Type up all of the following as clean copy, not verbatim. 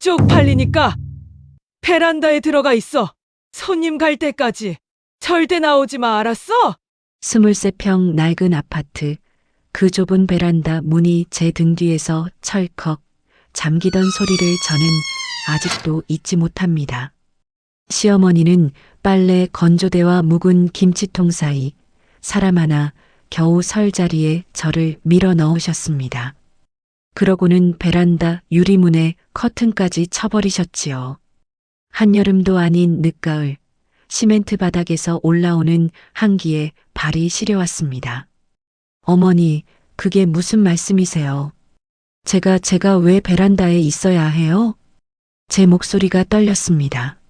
쪽팔리니까 베란다에 들어가 있어. 손님 갈 때까지 절대 나오지 마, 알았어? 23평 낡은 아파트, 그 좁은 베란다 문이 제 등 뒤에서 철컥 잠기던 소리를 저는 아직도 잊지 못합니다. 시어머니는 빨래 건조대와 묵은 김치통 사이 사람 하나 겨우 설 자리에 저를 밀어 넣으셨습니다. 그러고는 베란다 유리문에 커튼까지 쳐버리셨지요. 한여름도 아닌 늦가을, 시멘트 바닥에서 올라오는 한기에 발이 시려왔습니다. 어머니, 그게 무슨 말씀이세요? 제가 왜 베란다에 있어야 해요? 제 목소리가 떨렸습니다.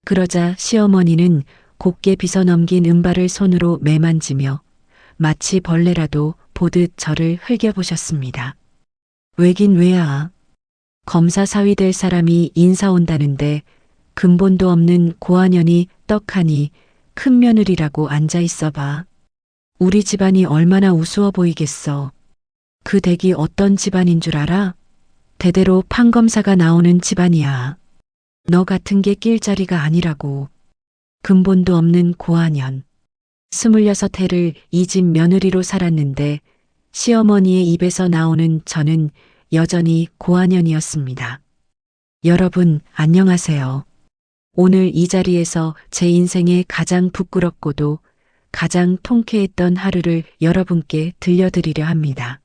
그러자 시어머니는 곱게 빗어넘긴 은발을 손으로 매만지며 마치 벌레라도 보듯 저를 흘겨보셨습니다. 왜긴 왜야. 검사 사위 될 사람이 인사 온다는데 근본도 없는 고아년이 떡하니 큰 며느리라고 앉아 있어 봐. 우리 집안이 얼마나 우스워 보이겠어. 그 댁이 어떤 집안인 줄 알아? 대대로 판검사가 나오는 집안이야. 너 같은 게 낄 자리가 아니라고. 근본도 없는 고아년. 26해를 이 집 며느리로 살았는데 시어머니의 입에서 나오는 저는 여전히 고아년이었습니다. 여러분, 안녕하세요. 오늘 이 자리에서 제 인생에 가장 부끄럽고도 가장 통쾌했던 하루를 여러분께 들려드리려 합니다.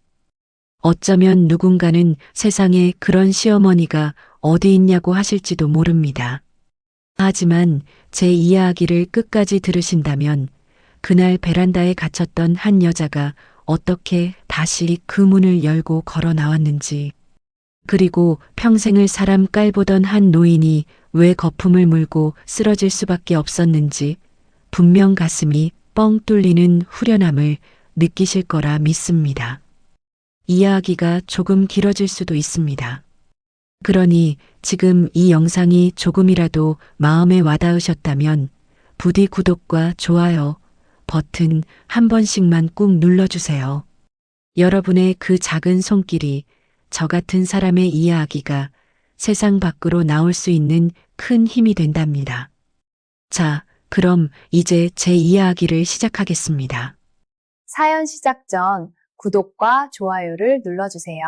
어쩌면 누군가는 세상에 그런 시어머니가 어디 있냐고 하실지도 모릅니다. 하지만 제 이야기를 끝까지 들으신다면 그날 베란다에 갇혔던 한 여자가 어떻게 다시 그 문을 열고 걸어 나왔는지, 그리고 평생을 사람 깔보던 한 노인이 왜 거품을 물고 쓰러질 수밖에 없었는지 분명 가슴이 뻥 뚫리는 후련함을 느끼실 거라 믿습니다. 이야기가 조금 길어질 수도 있습니다. 그러니 지금 이 영상이 조금이라도 마음에 와닿으셨다면 부디 구독과 좋아요 버튼 한 번씩만 꾹 눌러주세요. 여러분의 그 작은 손길이 저 같은 사람의 이야기가 세상 밖으로 나올 수 있는 큰 힘이 된답니다. 자, 그럼 이제 제 이야기를 시작하겠습니다. 사연 시작 전 구독과 좋아요를 눌러주세요.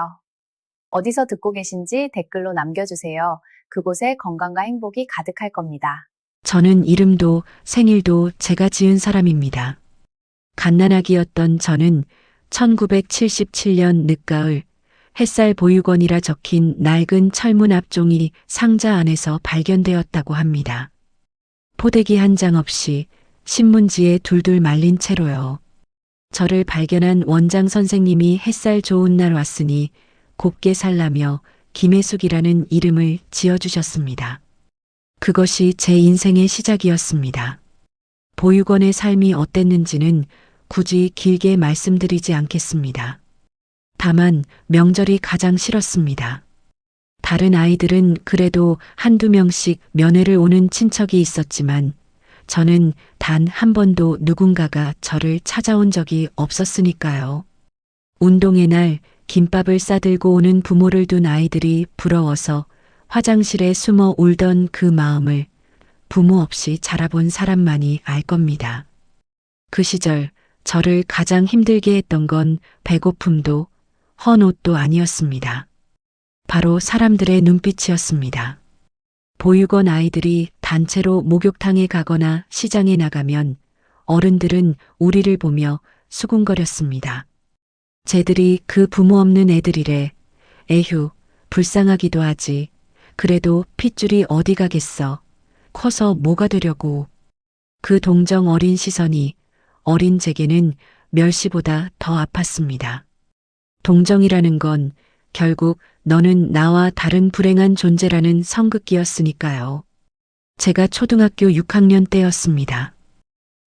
어디서 듣고 계신지 댓글로 남겨주세요. 그곳에 건강과 행복이 가득할 겁니다. 저는 이름도 생일도 제가 지은 사람입니다. 갓난아기였던 저는 1977년 늦가을 햇살 보육원이라 적힌 낡은 철문 앞종이 상자 안에서 발견되었다고 합니다. 포대기 한 장 없이 신문지에 둘둘 말린 채로요. 저를 발견한 원장 선생님이 햇살 좋은 날 왔으니 곱게 살라며 김혜숙이라는 이름을 지어주셨습니다. 그것이 제 인생의 시작이었습니다. 보육원의 삶이 어땠는지는 굳이 길게 말씀드리지 않겠습니다. 다만 명절이 가장 싫었습니다. 다른 아이들은 그래도 한두 명씩 면회를 오는 친척이 있었지만 저는 단 한 번도 누군가가 저를 찾아온 적이 없었으니까요. 운동의 날 김밥을 싸들고 오는 부모를 둔 아이들이 부러워서 화장실에 숨어 울던 그 마음을 부모 없이 자라본 사람만이 알 겁니다. 그 시절 저를 가장 힘들게 했던 건 배고픔도 헌 옷도 아니었습니다. 바로 사람들의 눈빛이었습니다. 보육원 아이들이 단체로 목욕탕에 가거나 시장에 나가면 어른들은 우리를 보며 수군거렸습니다. 쟤들이 그 부모 없는 애들이래. 에휴, 불쌍하기도 하지. 그래도 핏줄이 어디 가겠어. 커서 뭐가 되려고. 그 동정 어린 시선이 어린 제게는 멸시보다 더 아팠습니다. 동정이라는 건 결국 너는 나와 다른 불행한 존재라는 성극기였으니까요. 제가 초등학교 6학년 때였습니다.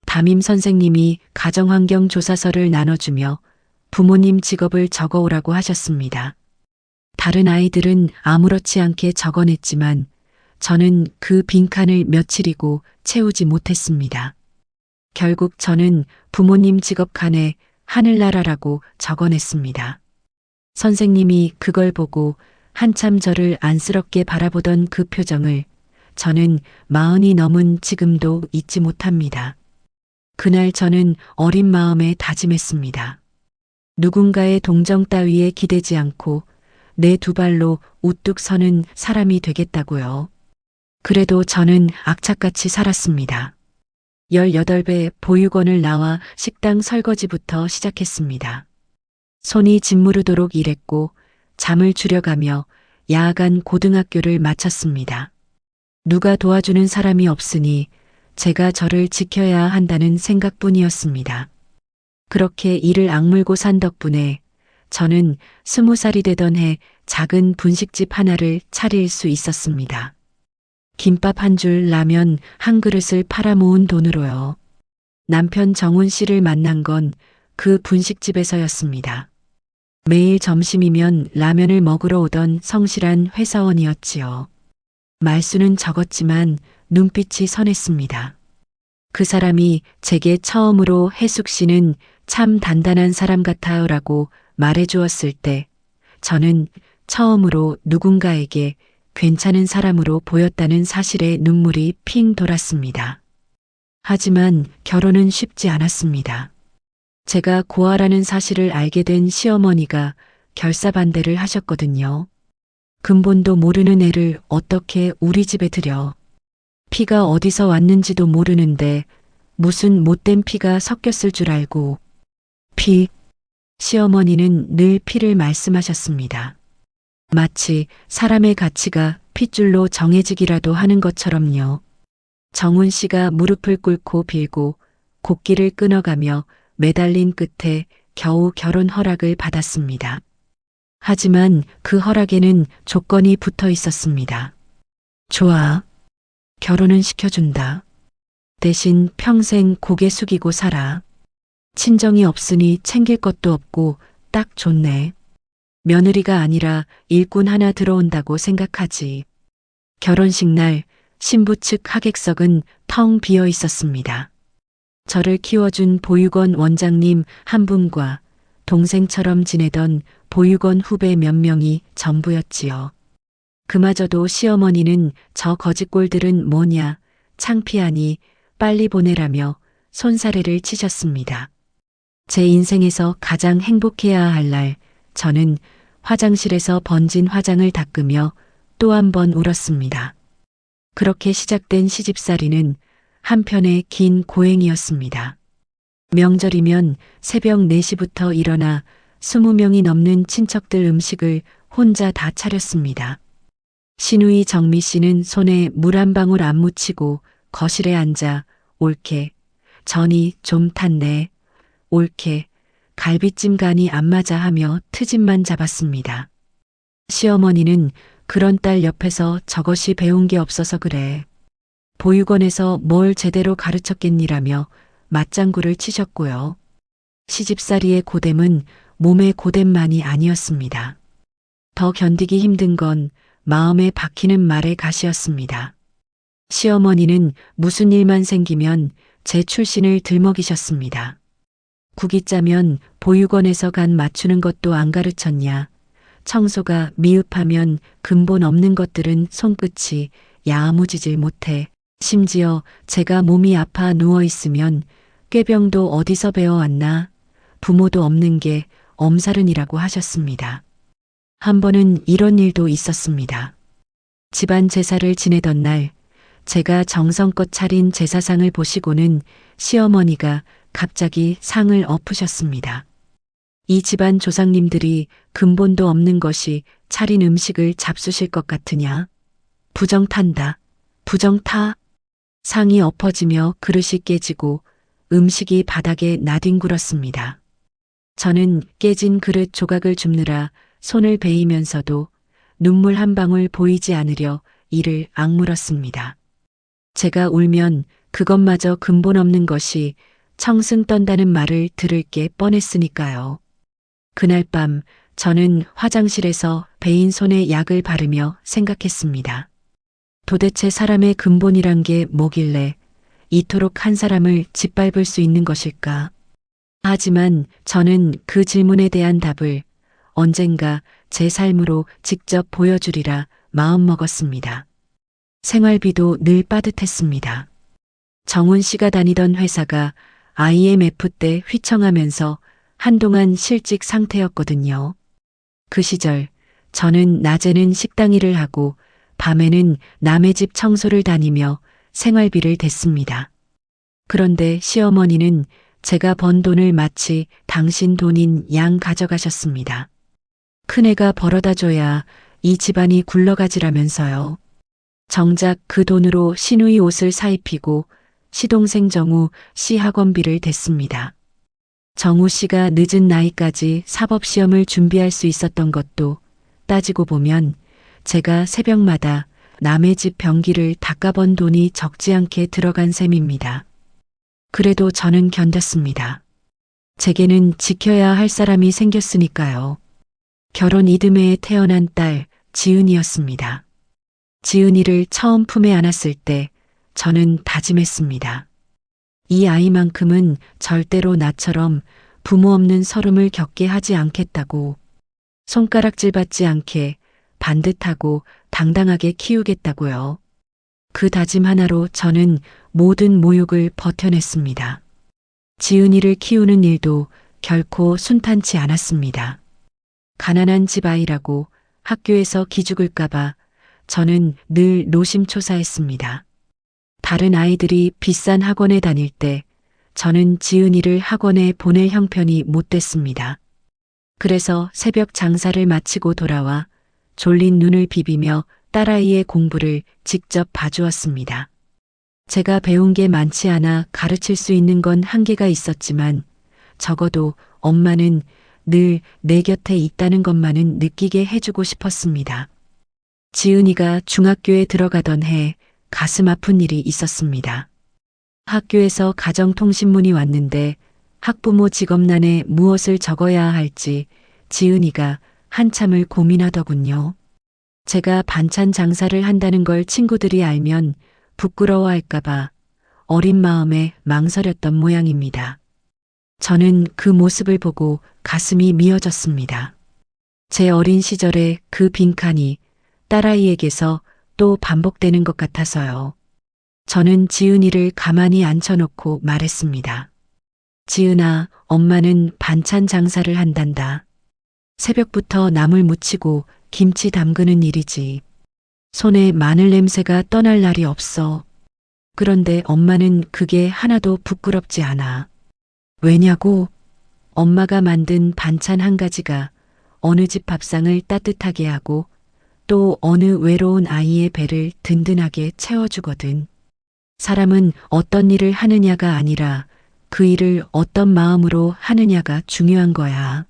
담임 선생님이 가정환경 조사서를 나눠주며 부모님 직업을 적어오라고 하셨습니다. 다른 아이들은 아무렇지 않게 적어냈지만 저는 그 빈칸을 며칠이고 채우지 못했습니다. 결국 저는 부모님 직업 칸에 하늘나라라고 적어냈습니다. 선생님이 그걸 보고 한참 저를 안쓰럽게 바라보던 그 표정을 저는 40이 넘은 지금도 잊지 못합니다. 그날 저는 어린 마음에 다짐했습니다. 누군가의 동정 따위에 기대지 않고 내 두 발로 우뚝 서는 사람이 되겠다고요. 그래도 저는 악착같이 살았습니다. 18배 보육원을 나와 식당 설거지부터 시작했습니다. 손이 짓무르도록 일했고 잠을 줄여가며 야간 고등학교를 마쳤습니다. 누가 도와주는 사람이 없으니 제가 저를 지켜야 한다는 생각뿐이었습니다. 그렇게 이를 악물고 산 덕분에 저는 20살이 되던 해 작은 분식집 하나를 차릴 수 있었습니다. 김밥 한 줄 라면 한 그릇을 팔아 모은 돈으로요. 남편 정훈 씨를 만난 건 그 분식집에서였습니다. 매일 점심이면 라면을 먹으러 오던 성실한 회사원이었지요. 말수는 적었지만 눈빛이 선했습니다. 그 사람이 제게 처음으로 혜숙 씨는 참 단단한 사람 같아요라고 말해주었을 때 저는 처음으로 누군가에게 괜찮은 사람으로 보였다는 사실에 눈물이 핑 돌았습니다. 하지만 결혼은 쉽지 않았습니다. 제가 고아라는 사실을 알게 된 시어머니가 결사반대를 하셨거든요. 근본도 모르는 애를 어떻게 우리 집에 들여. 피가 어디서 왔는지도 모르는데 무슨 못된 피가 섞였을 줄 알고. 피. 시어머니는 늘 피를 말씀하셨습니다. 마치 사람의 가치가 핏줄로 정해지기라도 하는 것처럼요. 정훈 씨가 무릎을 꿇고 빌고 곡기를 끊어가며 매달린 끝에 겨우 결혼 허락을 받았습니다. 하지만 그 허락에는 조건이 붙어 있었습니다. 좋아. 결혼은 시켜준다. 대신 평생 고개 숙이고 살아. 친정이 없으니 챙길 것도 없고 딱 좋네. 며느리가 아니라 일꾼 하나 들어온다고 생각하지. 결혼식 날 신부 측 하객석은 텅 비어 있었습니다. 저를 키워준 보육원 원장님 한 분과 동생처럼 지내던 보육원 후배 몇 명이 전부였지요. 그마저도 시어머니는 저 거짓골들은 뭐냐, 창피하니 빨리 보내라며 손사래를 치셨습니다. 제 인생에서 가장 행복해야 할 날, 저는 화장실에서 번진 화장을 닦으며 또 한 번 울었습니다. 그렇게 시작된 시집살이는 한편의 긴 고행이었습니다. 명절이면 새벽 4시부터 일어나 20명이 넘는 친척들 음식을 혼자 다 차렸습니다. 시누이 정미 씨는 손에 물 한 방울 안 묻히고 거실에 앉아 옳게, 전이 좀 탔네, 옳게, 갈비찜 간이 안 맞아 하며 트집만 잡았습니다. 시어머니는 그런 딸 옆에서 저것이 배운 게 없어서 그래. 보육원에서 뭘 제대로 가르쳤겠니라며 맞장구를 치셨고요. 시집살이의 고됨은 몸의 고됨만이 아니었습니다. 더 견디기 힘든 건 마음에 박히는 말의 가시였습니다. 시어머니는 무슨 일만 생기면 제 출신을 들먹이셨습니다. 국이 짜면 보육원에서 간 맞추는 것도 안 가르쳤냐. 청소가 미흡하면 근본 없는 것들은 손끝이 야무지질 못해. 심지어 제가 몸이 아파 누워있으면 꾀병도 어디서 배워왔나. 부모도 없는 게 엄살은이라고 하셨습니다. 한 번은 이런 일도 있었습니다. 집안 제사를 지내던 날 제가 정성껏 차린 제사상을 보시고는 시어머니가 갑자기 상을 엎으셨습니다. 이 집안 조상님들이 근본도 없는 것이 차린 음식을 잡수실 것 같으냐? 부정탄다. 부정타. 상이 엎어지며 그릇이 깨지고 음식이 바닥에 나뒹굴었습니다. 저는 깨진 그릇 조각을 줍느라 손을 베이면서도 눈물 한 방울 보이지 않으려 이를 악물었습니다. 제가 울면 그것마저 근본 없는 것이 청승 떤다는 말을 들을 게 뻔했으니까요. 그날 밤 저는 화장실에서 베인 손에 약을 바르며 생각했습니다. 도대체 사람의 근본이란 게 뭐길래 이토록 한 사람을 짓밟을 수 있는 것일까? 하지만 저는 그 질문에 대한 답을 언젠가 제 삶으로 직접 보여주리라 마음먹었습니다. 생활비도 늘 빠듯했습니다. 정훈 씨가 다니던 회사가 IMF 때 휘청하면서 한동안 실직 상태였거든요. 그 시절 저는 낮에는 식당 일을 하고 밤에는 남의 집 청소를 다니며 생활비를 댔습니다. 그런데 시어머니는 제가 번 돈을 마치 당신 돈인 양 가져가셨습니다. 큰애가 벌어다 줘야 이 집안이 굴러가지라면서요. 정작 그 돈으로 시누이 옷을 사입히고 시동생 정우 씨 학원비를 댔습니다. 정우 씨가 늦은 나이까지 사법시험을 준비할 수 있었던 것도 따지고 보면 제가 새벽마다 남의 집 변기를 닦아번 돈이 적지 않게 들어간 셈입니다. 그래도 저는 견뎠습니다. 제게는 지켜야 할 사람이 생겼으니까요. 결혼 이듬해에 태어난 딸 지은이였습니다. 지은이를 처음 품에 안았을 때 저는 다짐했습니다. 이 아이만큼은 절대로 나처럼 부모 없는 서름을 겪게 하지 않겠다고, 손가락질 받지 않게 반듯하고 당당하게 키우겠다고요. 그 다짐 하나로 저는 모든 모욕을 버텨냈습니다. 지은이를 키우는 일도 결코 순탄치 않았습니다. 가난한 집 아이라고 학교에서 기죽을까봐 저는 늘 노심초사했습니다. 다른 아이들이 비싼 학원에 다닐 때 저는 지은이를 학원에 보낼 형편이 못 됐습니다. 그래서 새벽 장사를 마치고 돌아와 졸린 눈을 비비며 딸아이의 공부를 직접 봐주었습니다. 제가 배운 게 많지 않아 가르칠 수 있는 건 한계가 있었지만 적어도 엄마는 늘 내 곁에 있다는 것만은 느끼게 해주고 싶었습니다. 지은이가 중학교에 들어가던 해 가슴 아픈 일이 있었습니다. 학교에서 가정통신문이 왔는데 학부모 직업란에 무엇을 적어야 할지 지은이가 한참을 고민하더군요. 제가 반찬 장사를 한다는 걸 친구들이 알면 부끄러워할까봐 어린 마음에 망설였던 모양입니다. 저는 그 모습을 보고 가슴이 미어졌습니다. 제 어린 시절의 그 빈칸이 딸아이에게서 또 반복되는 것 같아서요. 저는 지은이를 가만히 앉혀놓고 말했습니다. 지은아, 엄마는 반찬 장사를 한단다. 새벽부터 나물 무치고 김치 담그는 일이지. 손에 마늘 냄새가 떠날 날이 없어. 그런데 엄마는 그게 하나도 부끄럽지 않아. 왜냐고? 엄마가 만든 반찬 한 가지가 어느 집 밥상을 따뜻하게 하고 또 어느 외로운 아이의 배를 든든하게 채워주거든. 사람은 어떤 일을 하느냐가 아니라 그 일을 어떤 마음으로 하느냐가 중요한 거야.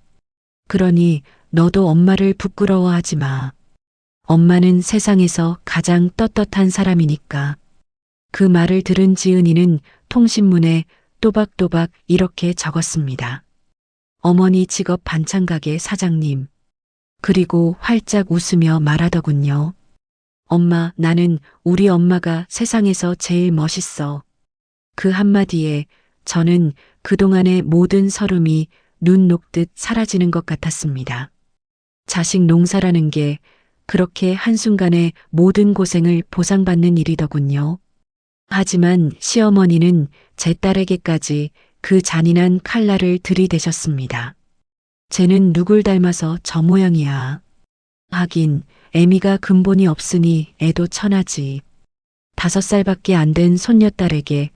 그러니 너도 엄마를 부끄러워하지 마. 엄마는 세상에서 가장 떳떳한 사람이니까. 그 말을 들은 지은이는 통신문에 또박또박 이렇게 적었습니다. 어머니 직업 반찬가게 사장님. 그리고 활짝 웃으며 말하더군요. 엄마, 나는 우리 엄마가 세상에서 제일 멋있어. 그 한마디에 저는 그동안의 모든 서름이 눈 녹듯 사라지는 것 같았습니다. 자식 농사라는 게 그렇게 한순간에 모든 고생을 보상받는 일이더군요. 하지만 시어머니는 제 딸에게까지 그 잔인한 칼날을 들이대셨습니다. 쟤는 누굴 닮아서 저 모양이야. 하긴 애미가 근본이 없으니 애도 천하지. 5살밖에 안 된 손녀딸에게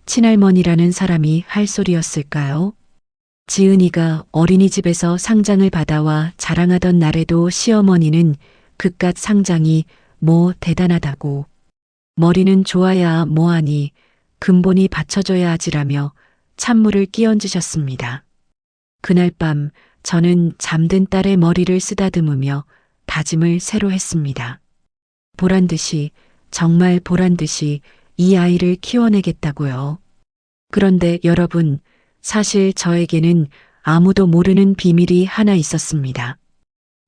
친할머니라는 사람이 할 소리였을까요? 지은이가 어린이집에서 상장을 받아와 자랑하던 날에도 시어머니는 그깟 상장이 뭐 대단하다고, 머리는 좋아야 뭐하니 근본이 받쳐줘야 하지라며 찬물을 끼얹으셨습니다. 그날 밤 저는 잠든 딸의 머리를 쓰다듬으며 다짐을 새로 했습니다. 보란듯이, 정말 보란듯이 이 아이를 키워내겠다고요. 그런데 여러분, 사실 저에게는 아무도 모르는 비밀이 하나 있었습니다.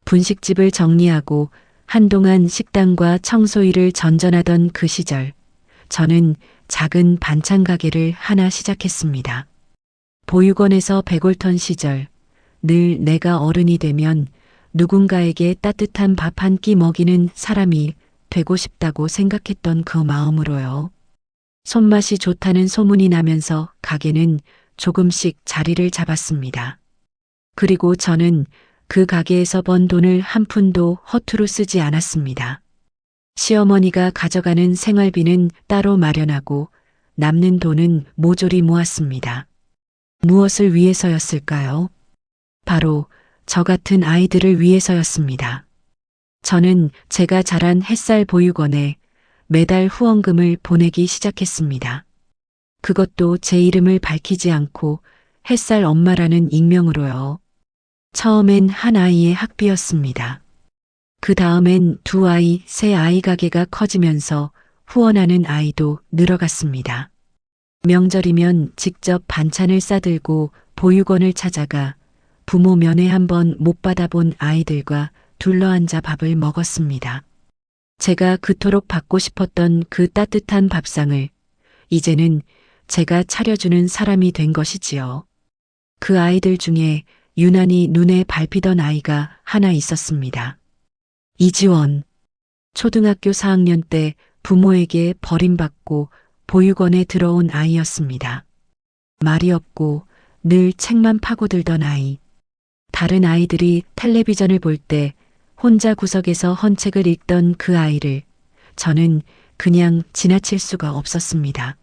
분식집을 정리하고 한동안 식당과 청소일을 전전하던 그 시절, 저는 작은 반찬 가게를 하나 시작했습니다. 보육원에서 백올턴 시절, 늘 내가 어른이 되면 누군가에게 따뜻한 밥 한 끼 먹이는 사람이 되고 싶다고 생각했던 그 마음으로요. 손맛이 좋다는 소문이 나면서 가게는 조금씩 자리를 잡았습니다. 그리고 저는 그 가게에서 번 돈을 한 푼도 허투루 쓰지 않았습니다. 시어머니가 가져가는 생활비는 따로 마련하고 남는 돈은 모조리 모았습니다. 무엇을 위해서였을까요? 바로 저 같은 아이들을 위해서였습니다. 저는 제가 자란 햇살 보육원에 매달 후원금을 보내기 시작했습니다. 그것도 제 이름을 밝히지 않고 햇살 엄마라는 익명으로요. 처음엔 한 아이의 학비였습니다. 그 다음엔 두 아이, 세 아이 가게가 커지면서 후원하는 아이도 늘어갔습니다. 명절이면 직접 반찬을 싸들고 보육원을 찾아가 부모 면회 한번 못 받아본 아이들과 둘러앉아 밥을 먹었습니다. 제가 그토록 받고 싶었던 그 따뜻한 밥상을 이제는 제가 차려주는 사람이 된 것이지요. 그 아이들 중에 유난히 눈에 밟히던 아이가 하나 있었습니다. 이지원. 초등학교 4학년 때 부모에게 버림받고 보육원에 들어온 아이였습니다. 말이 없고 늘 책만 파고들던 아이. 다른 아이들이 텔레비전을 볼 때 혼자 구석에서 헌 책을 읽던 그 아이를 저는 그냥 지나칠 수가 없었습니다.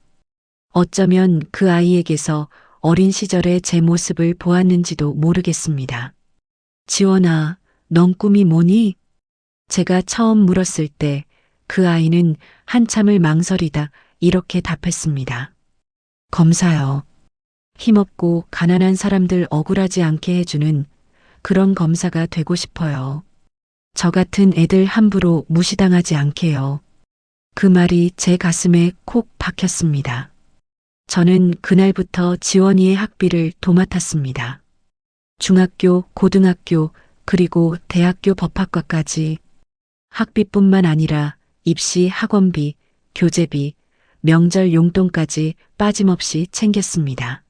어쩌면 그 아이에게서 어린 시절의 제 모습을 보았는지도 모르겠습니다. 지원아, 넌 꿈이 뭐니? 제가 처음 물었을 때 그 아이는 한참을 망설이다 이렇게 답했습니다. 검사요. 힘없고 가난한 사람들 억울하지 않게 해주는 그런 검사가 되고 싶어요. 저 같은 애들 함부로 무시당하지 않게요. 그 말이 제 가슴에 콕 박혔습니다. 저는 그날부터 지원이의 학비를 도맡았습니다. 중학교, 고등학교, 그리고 대학교 법학과까지 학비뿐만 아니라 입시 학원비, 교재비, 명절 용돈까지 빠짐없이 챙겼습니다.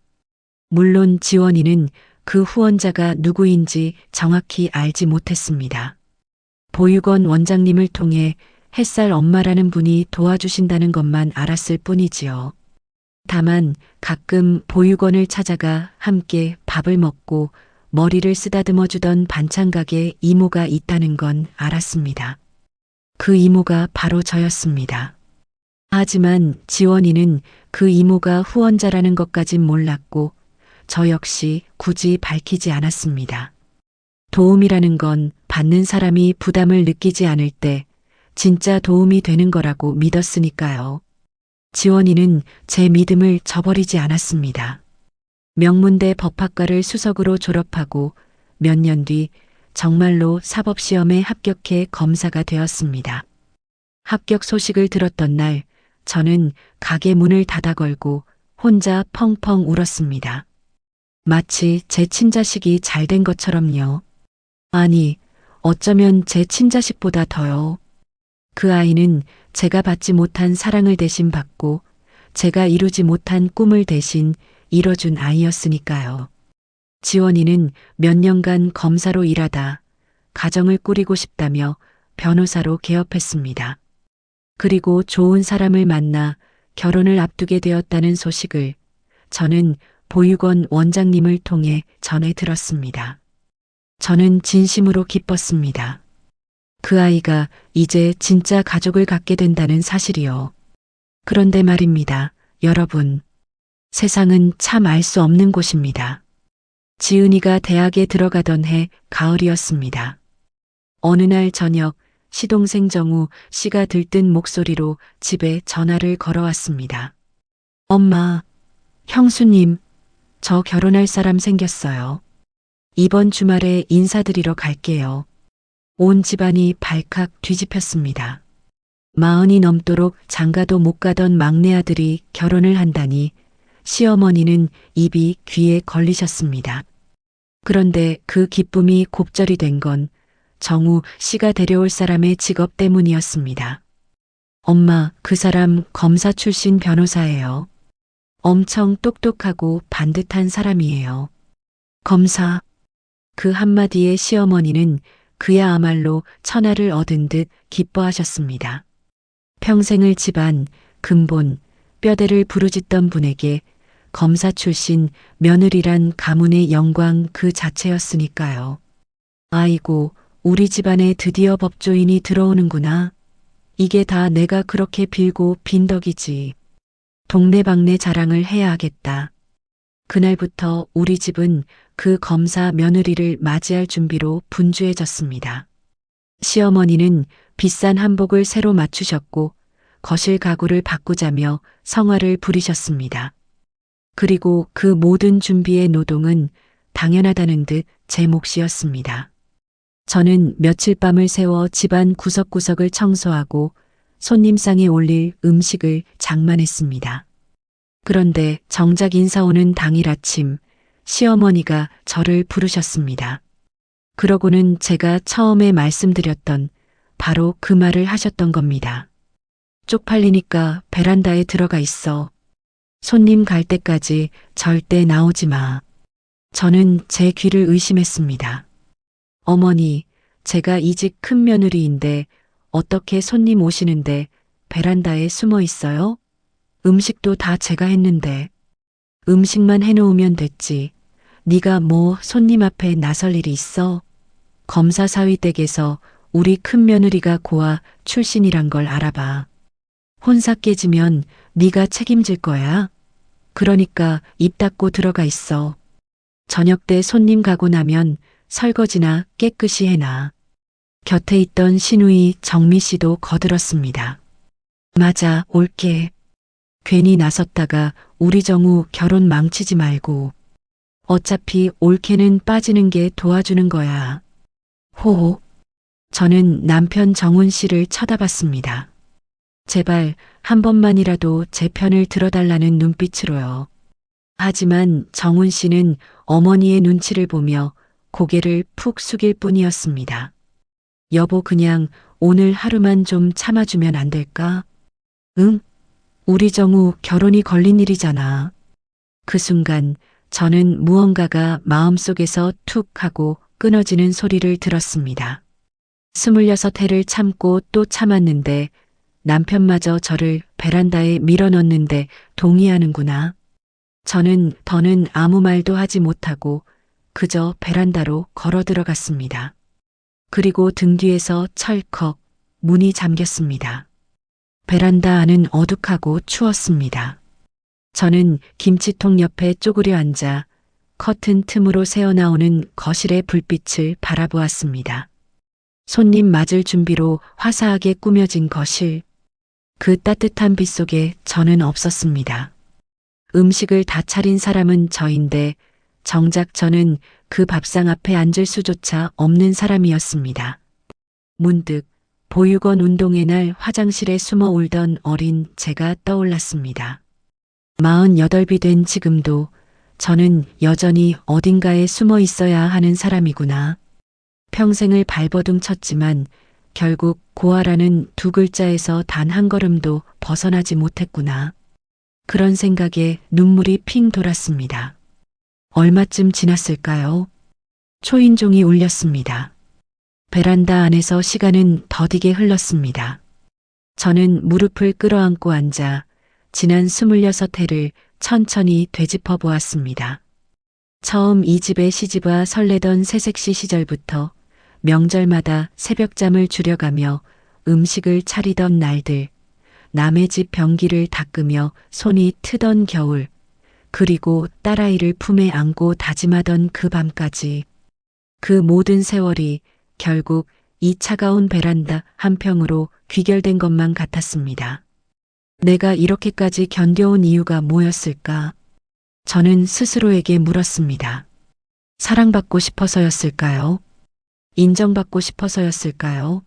물론 지원이는 그 후원자가 누구인지 정확히 알지 못했습니다. 보육원 원장님을 통해 햇살 엄마라는 분이 도와주신다는 것만 알았을 뿐이지요. 다만 가끔 보육원을 찾아가 함께 밥을 먹고 머리를 쓰다듬어 주던 반찬 가게 이모가 있다는 건 알았습니다. 그 이모가 바로 저였습니다. 하지만 지원이는 그 이모가 후원자라는 것까진 몰랐고 저 역시 굳이 밝히지 않았습니다. 도움이라는 건 받는 사람이 부담을 느끼지 않을 때 진짜 도움이 되는 거라고 믿었으니까요. 지원이는 제 믿음을 저버리지 않았습니다. 명문대 법학과를 수석으로 졸업하고 몇 년 뒤 정말로 사법시험에 합격해 검사가 되었습니다. 합격 소식을 들었던 날 저는 가게 문을 닫아 걸고 혼자 펑펑 울었습니다. 마치 제 친자식이 잘 된 것처럼요. 아니, 어쩌면 제 친자식보다 더요. 그 아이는 제가 받지 못한 사랑을 대신 받고 제가 이루지 못한 꿈을 대신 이뤄준 아이였으니까요. 지원이는 몇 년간 검사로 일하다 가정을 꾸리고 싶다며 변호사로 개업했습니다. 그리고 좋은 사람을 만나 결혼을 앞두게 되었다는 소식을 저는 보육원 원장님을 통해 전해 들었습니다. 저는 진심으로 기뻤습니다. 그 아이가 이제 진짜 가족을 갖게 된다는 사실이요. 그런데 말입니다, 여러분. 세상은 참 알 수 없는 곳입니다. 지은이가 대학에 들어가던 해 가을이었습니다. 어느 날 저녁 시동생 정우 씨가 들뜬 목소리로 집에 전화를 걸어왔습니다. 엄마, 형수님, 저 결혼할 사람 생겼어요. 이번 주말에 인사드리러 갈게요. 온 집안이 발칵 뒤집혔습니다. 40이 넘도록 장가도 못 가던 막내 아들이 결혼을 한다니 시어머니는 입이 귀에 걸리셨습니다. 그런데 그 기쁨이 곱절이 된 건 정우 씨가 데려올 사람의 직업 때문이었습니다. 엄마, 그 사람 검사 출신 변호사예요. 엄청 똑똑하고 반듯한 사람이에요. 검사. 그 한마디에 시어머니는 그야말로 천하를 얻은 듯 기뻐하셨습니다. 평생을 집안, 근본, 뼈대를 부르짖던 분에게 검사 출신 며느리란 가문의 영광 그 자체였으니까요. 아이고, 우리 집안에 드디어 법조인이 들어오는구나. 이게 다 내가 그렇게 빌고 빈 덕이지. 동네방네 자랑을 해야 하겠다. 그날부터 우리 집은 그 검사 며느리를 맞이할 준비로 분주해졌습니다. 시어머니는 비싼 한복을 새로 맞추셨고 거실 가구를 바꾸자며 성화를 부리셨습니다. 그리고 그 모든 준비의 노동은 당연하다는 듯 제 몫이었습니다. 저는 며칠 밤을 새워 집안 구석구석을 청소하고 손님상에 올릴 음식을 장만했습니다. 그런데 정작 인사 오는 당일 아침 시어머니가 저를 부르셨습니다. 그러고는 제가 처음에 말씀드렸던 바로 그 말을 하셨던 겁니다. 쪽팔리니까 베란다에 들어가 있어. 손님 갈 때까지 절대 나오지 마. 저는 제 귀를 의심했습니다. 어머니, 제가 이 집 큰 며느리인데 어떻게 손님 오시는데 베란다에 숨어 있어요? 음식도 다 제가 했는데. 음식만 해놓으면 됐지. 네가 뭐 손님 앞에 나설 일이 있어? 검사 사위 댁에서 우리 큰 며느리가 고아 출신이란 걸 알아봐. 혼사 깨지면 네가 책임질 거야. 그러니까 입 닫고 들어가 있어. 저녁 때 손님 가고 나면 설거지나 깨끗이 해놔. 곁에 있던 시누이 정미 씨도 거들었습니다. 맞아, 올게. 괜히 나섰다가 우리 정우 결혼 망치지 말고. 어차피 올케는 빠지는 게 도와주는 거야. 호호. 저는 남편 정훈 씨를 쳐다봤습니다. 제발 한 번만이라도 제 편을 들어달라는 눈빛으로요. 하지만 정훈 씨는 어머니의 눈치를 보며 고개를 푹 숙일 뿐이었습니다. 여보, 그냥 오늘 하루만 좀 참아주면 안 될까? 응? 우리 정우 결혼이 걸린 일이잖아. 그 순간 저는 무언가가 마음속에서 툭 하고 끊어지는 소리를 들었습니다. 26해를 참고 또 참았는데 남편마저 저를 베란다에 밀어넣는데 동의하는구나. 저는 더는 아무 말도 하지 못하고 그저 베란다로 걸어 들어갔습니다. 그리고 등 뒤에서 철컥 문이 잠겼습니다. 베란다 안은 어둑하고 추웠습니다. 저는 김치통 옆에 쪼그려 앉아 커튼 틈으로 새어나오는 거실의 불빛을 바라보았습니다. 손님 맞을 준비로 화사하게 꾸며진 거실. 그 따뜻한 빛 속에 저는 없었습니다. 음식을 다 차린 사람은 저인데 정작 저는 그 밥상 앞에 앉을 수조차 없는 사람이었습니다. 문득 보육원 운동회 날 화장실에 숨어 울던 어린 제가 떠올랐습니다. 48이 된 지금도 저는 여전히 어딘가에 숨어 있어야 하는 사람이구나. 평생을 발버둥 쳤지만 결국 고아라는 두 글자에서 단 한 걸음도 벗어나지 못했구나. 그런 생각에 눈물이 핑 돌았습니다. 얼마쯤 지났을까요? 초인종이 울렸습니다. 베란다 안에서 시간은 더디게 흘렀습니다. 저는 무릎을 끌어안고 앉아 지난 26해를 천천히 되짚어 보았습니다. 처음 이 집에 시집와 설레던 새색시 시절부터 명절마다 새벽잠을 줄여가며 음식을 차리던 날들, 남의 집 변기를 닦으며 손이 트던 겨울, 그리고 딸아이를 품에 안고 다짐하던 그 밤까지, 그 모든 세월이 결국 이 차가운 베란다 한평으로 귀결된 것만 같았습니다. 내가 이렇게까지 견뎌온 이유가 뭐였을까? 저는 스스로에게 물었습니다. 사랑받고 싶어서였을까요? 인정받고 싶어서였을까요?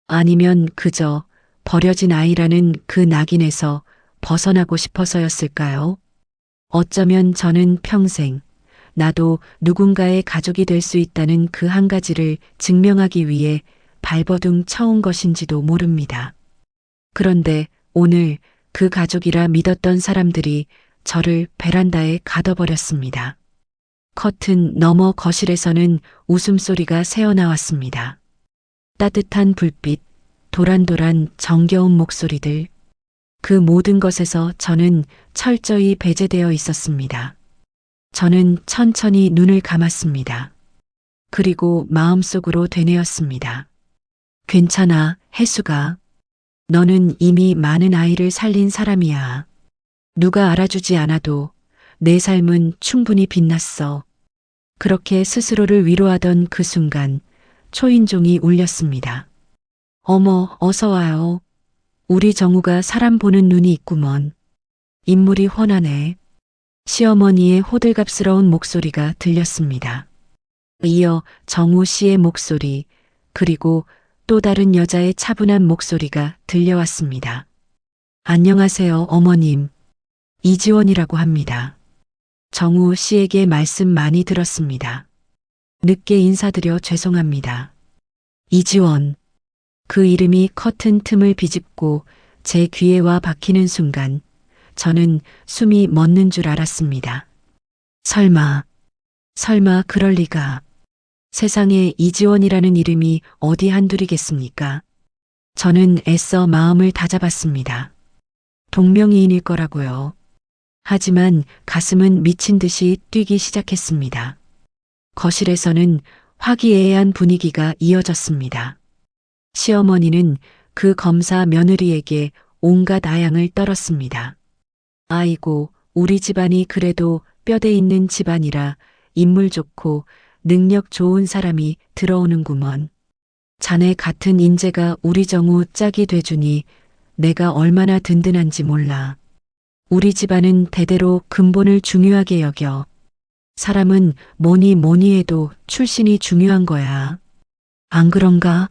아니면 그저 버려진 아이라는 그 낙인에서 벗어나고 싶어서였을까요? 어쩌면 저는 평생 나도 누군가의 가족이 될 수 있다는 그 한 가지를 증명하기 위해 발버둥 쳐온 것인지도 모릅니다. 그런데 오늘 그 가족이라 믿었던 사람들이 저를 베란다에 가둬버렸습니다. 커튼 너머 거실에서는 웃음소리가 새어나왔습니다. 따뜻한 불빛, 도란도란 정겨운 목소리들. 그 모든 것에서 저는 철저히 배제되어 있었습니다. 저는 천천히 눈을 감았습니다. 그리고 마음속으로 되뇌었습니다. 괜찮아, 혜수가. 너는 이미 많은 아이를 살린 사람이야. 누가 알아주지 않아도 내 삶은 충분히 빛났어. 그렇게 스스로를 위로하던 그 순간 초인종이 울렸습니다. 어머, 어서 와요. 우리 정우가 사람 보는 눈이 있구먼. 인물이 훤하네. 시어머니의 호들갑스러운 목소리가 들렸습니다. 이어 정우 씨의 목소리, 그리고 또 다른 여자의 차분한 목소리가 들려왔습니다. 안녕하세요, 어머님. 이지원이라고 합니다. 정우 씨에게 말씀 많이 들었습니다. 늦게 인사드려 죄송합니다. 이지원. 그 이름이 커튼 틈을 비집고 제 귀에 와 박히는 순간 저는 숨이 멎는 줄 알았습니다. 설마 그럴 리가. 세상에 이지원이라는 이름이 어디 한둘이겠습니까? 저는 애써 마음을 다잡았습니다. 동명이인일 거라고요. 하지만 가슴은 미친 듯이 뛰기 시작했습니다. 거실에서는 화기애애한 분위기가 이어졌습니다. 시어머니는 그 검사 며느리에게 온갖 아양을 떨었습니다. 아이고, 우리 집안이 그래도 뼈대 있는 집안이라 인물 좋고 능력 좋은 사람이 들어오는구먼. 자네 같은 인재가 우리 정우 짝이 돼주니 내가 얼마나 든든한지 몰라. 우리 집안은 대대로 근본을 중요하게 여겨. 사람은 뭐니 해도 출신이 중요한 거야. 안 그런가?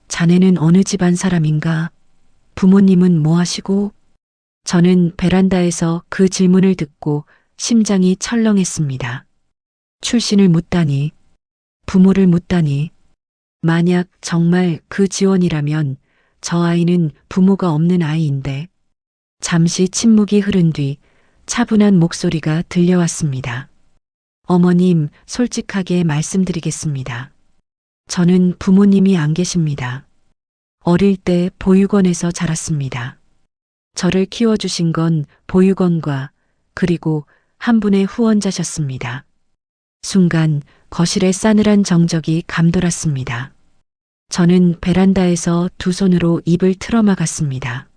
자네는 어느 집안 사람인가? 부모님은 뭐 하시고? 저는 베란다에서 그 질문을 듣고 심장이 철렁했습니다. 출신을 묻다니, 부모를 묻다니. 만약 정말 그 지원이라면 저 아이는 부모가 없는 아이인데. 잠시 침묵이 흐른 뒤 차분한 목소리가 들려왔습니다. 어머님, 솔직하게 말씀드리겠습니다. 저는 부모님이 안 계십니다. 어릴 때 보육원에서 자랐습니다. 저를 키워주신 건 보육원과 그리고 한 분의 후원자셨습니다. 순간 거실의 싸늘한 정적이 감돌았습니다. 저는 베란다에서 두 손으로 입을 틀어막았습니다.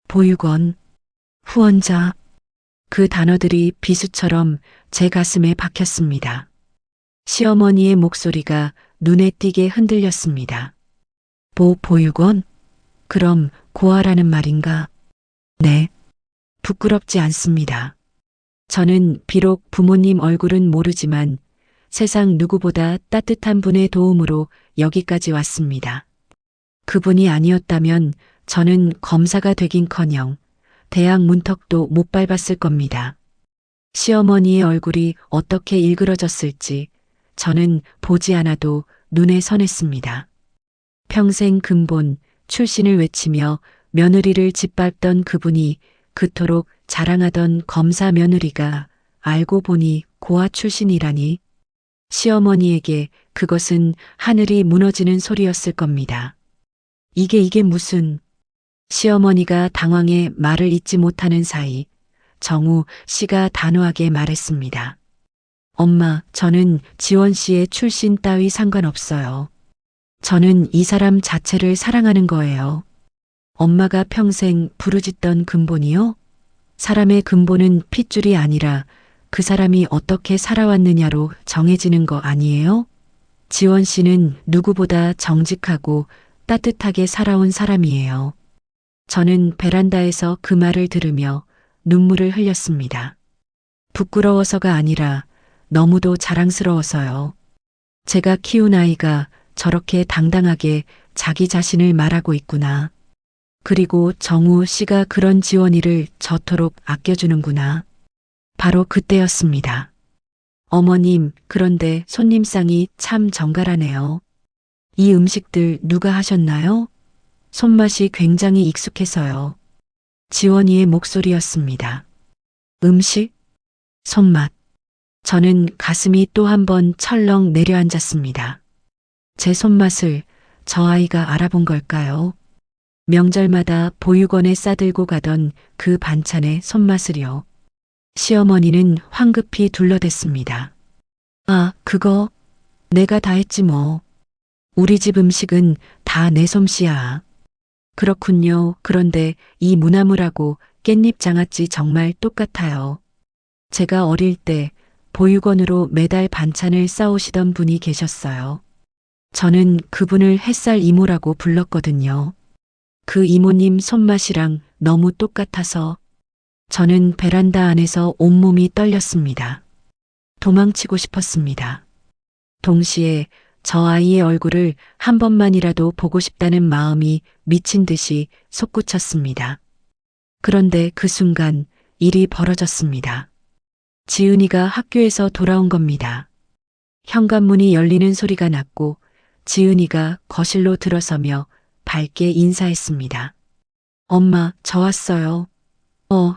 보육원, 후원자, 그 단어들이 비수처럼 제 가슴에 박혔습니다. 시어머니의 목소리가 눈에 띄게 흔들렸습니다. 보육원? 그럼 고아라는 말인가? 네. 부끄럽지 않습니다. 저는 비록 부모님 얼굴은 모르지만 세상 누구보다 따뜻한 분의 도움으로 여기까지 왔습니다. 그분이 아니었다면 저는 검사가 되긴커녕 대학 문턱도 못 밟았을 겁니다. 시어머니의 얼굴이 어떻게 일그러졌을지 저는 보지 않아도 눈에 선했습니다. 평생 근본, 출신을 외치며 며느리를 짓밟던 그분이 그토록 자랑하던 검사 며느리가 알고 보니 고아 출신이라니. 시어머니에게 그것은 하늘이 무너지는 소리였을 겁니다. 이게 무슨... 시어머니가 당황해 말을 잇지 못하는 사이 정우 씨가 단호하게 말했습니다. 엄마, 저는 지원 씨의 출신 따위 상관없어요. 저는 이 사람 자체를 사랑하는 거예요. 엄마가 평생 부르짖던 근본이요? 사람의 근본은 핏줄이 아니라 그 사람이 어떻게 살아왔느냐로 정해지는 거 아니에요? 지원 씨는 누구보다 정직하고 따뜻하게 살아온 사람이에요. 저는 베란다에서 그 말을 들으며 눈물을 흘렸습니다. 부끄러워서가 아니라 너무도 자랑스러워서요. 제가 키운 아이가 저렇게 당당하게 자기 자신을 말하고 있구나. 그리고 정우 씨가 그런 지원이를 저토록 아껴주는구나. 바로 그때였습니다. 어머님, 그런데 손님상이 참 정갈하네요. 이 음식들 누가 하셨나요? 손맛이 굉장히 익숙해서요. 지원이의 목소리였습니다. 음식? 손맛. 저는 가슴이 또 한 번 철렁 내려앉았습니다. 제 손맛을 저 아이가 알아본 걸까요? 명절마다 보육원에 싸들고 가던 그 반찬의 손맛을요. 시어머니는 황급히 둘러댔습니다. 아, 그거 내가 다 했지 뭐. 우리 집 음식은 다 내 솜씨야. 그렇군요. 그런데 이 무나물하고 깻잎 장아찌 정말 똑같아요. 제가 어릴 때 보육원으로 매달 반찬을 싸오시던 분이 계셨어요. 저는 그분을 햇살 이모라고 불렀거든요. 그 이모님 손맛이랑 너무 똑같아서 저는 베란다 안에서 온몸이 떨렸습니다. 도망치고 싶었습니다. 동시에 저 아이의 얼굴을 한 번만이라도 보고 싶다는 마음이 미친 듯이 솟구쳤습니다. 그런데 그 순간 일이 벌어졌습니다. 지은이가 학교에서 돌아온 겁니다. 현관문이 열리는 소리가 났고 지은이가 거실로 들어서며 밝게 인사했습니다. 엄마, 저 왔어요.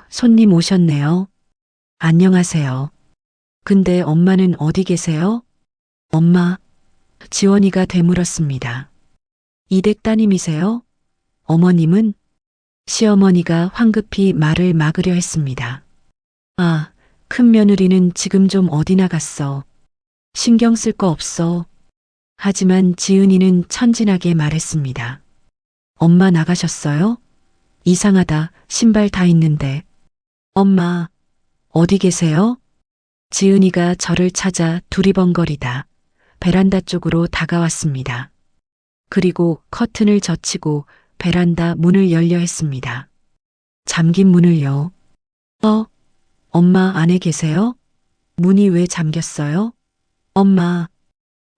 손님 오셨네요. 안녕하세요. 근데 엄마는 어디 계세요? 엄마, 지원이가 되물었습니다. 이댁 따님이세요? 어머님은? 시어머니가 황급히 말을 막으려 했습니다. 아, 큰 며느리는 지금 좀 어디 나갔어. 신경 쓸 거 없어. 하지만 지은이는 천진하게 말했습니다. 엄마 나가셨어요? 이상하다. 신발 다 있는데. 엄마, 어디 계세요? 지은이가 저를 찾아 두리번거리다 베란다 쪽으로 다가왔습니다. 그리고 커튼을 젖히고 베란다 문을 열려 했습니다. 잠긴 문을요. 엄마 안에 계세요? 문이 왜 잠겼어요? 엄마,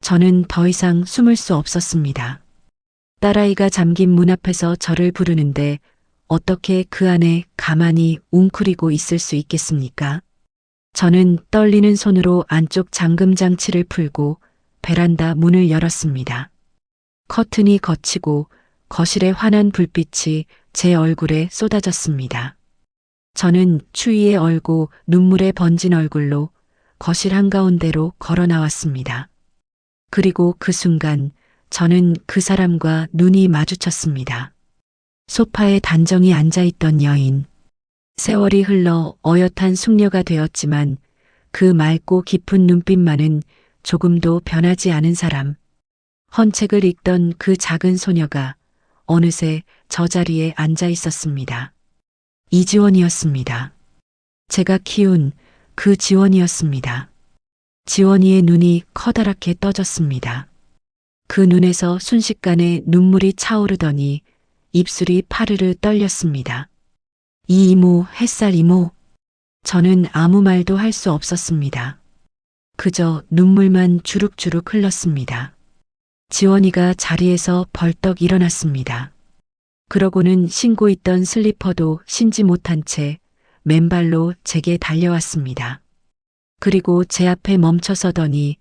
저는 더 이상 숨을 수 없었습니다. 딸아이가 잠긴 문 앞에서 저를 부르는데 어떻게 그 안에 가만히 웅크리고 있을 수 있겠습니까? 저는 떨리는 손으로 안쪽 잠금 장치를 풀고 베란다 문을 열었습니다. 커튼이 걷히고 거실의 환한 불빛이 제 얼굴에 쏟아졌습니다. 저는 추위에 얼고 눈물에 번진 얼굴로 거실 한가운데로 걸어 나왔습니다. 그리고 그 순간 저는 그 사람과 눈이 마주쳤습니다. 소파에 단정히 앉아있던 여인. 세월이 흘러 어엿한 숙녀가 되었지만 그 맑고 깊은 눈빛만은 조금도 변하지 않은 사람. 헌책을 읽던 그 작은 소녀가 어느새 저 자리에 앉아 있었습니다. 이지원이었습니다. 제가 키운 그 지원이었습니다. 지원이의 눈이 커다랗게 떠졌습니다. 그 눈에서 순식간에 눈물이 차오르더니 입술이 파르르 떨렸습니다. 이 이모, 햇살 이모. 저는 아무 말도 할 수 없었습니다. 그저 눈물만 주룩주룩 흘렀습니다. 지원이가 자리에서 벌떡 일어났습니다. 그러고는 신고 있던 슬리퍼도 신지 못한 채 맨발로 제게 달려왔습니다. 그리고 제 앞에 멈춰서더니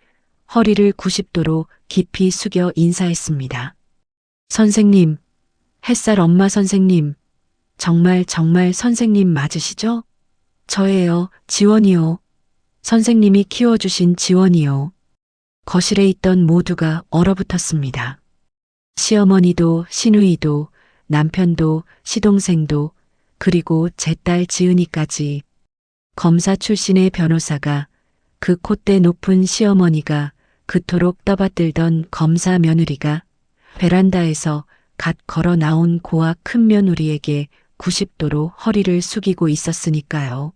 허리를 90도로 깊이 숙여 인사했습니다. 선생님, 햇살 엄마 선생님, 정말 선생님 맞으시죠? 저예요, 지원이요. 선생님이 키워주신 지원이요. 거실에 있던 모두가 얼어붙었습니다. 시어머니도 시누이도 남편도 시동생도 그리고 제 딸 지은이까지. 검사 출신의 변호사가 그 콧대 높은 시어머니가 그토록 떠받들던 검사 며느리가 베란다에서 갓 걸어 나온 고와 큰 며느리에게 90도로 허리를 숙이고 있었으니까요.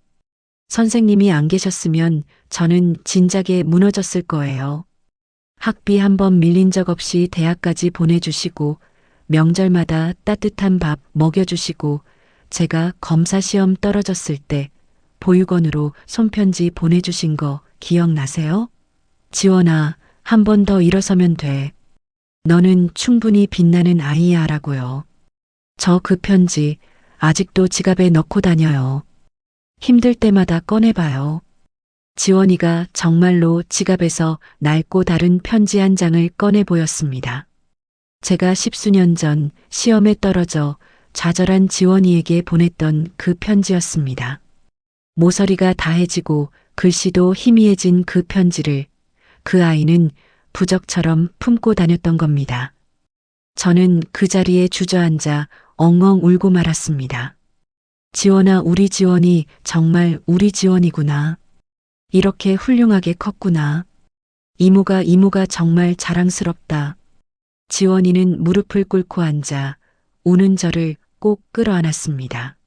선생님이 안 계셨으면 저는 진작에 무너졌을 거예요. 학비 한 번 밀린 적 없이 대학까지 보내주시고 명절마다 따뜻한 밥 먹여주시고 제가 검사 시험 떨어졌을 때 보육원으로 손편지 보내주신 거 기억나세요? 지원아, 한 번 더 일어서면 돼. 너는 충분히 빛나는 아이야라고요. 저 그 편지 아직도 지갑에 넣고 다녀요. 힘들 때마다 꺼내봐요. 지원이가 정말로 지갑에서 낡고 다른 편지 한 장을 꺼내 보였습니다. 제가 10수년 전 시험에 떨어져 좌절한 지원이에게 보냈던 그 편지였습니다. 모서리가 다해지고 글씨도 희미해진 그 편지를 그 아이는 부적처럼 품고 다녔던 겁니다. 저는 그 자리에 주저앉아 엉엉 울고 말았습니다. 지원아, 우리 지원이 정말 우리 지원이구나. 이렇게 훌륭하게 컸구나. 이모가 정말 자랑스럽다. 지원이는 무릎을 꿇고 앉아 우는 저를 꼭 끌어안았습니다.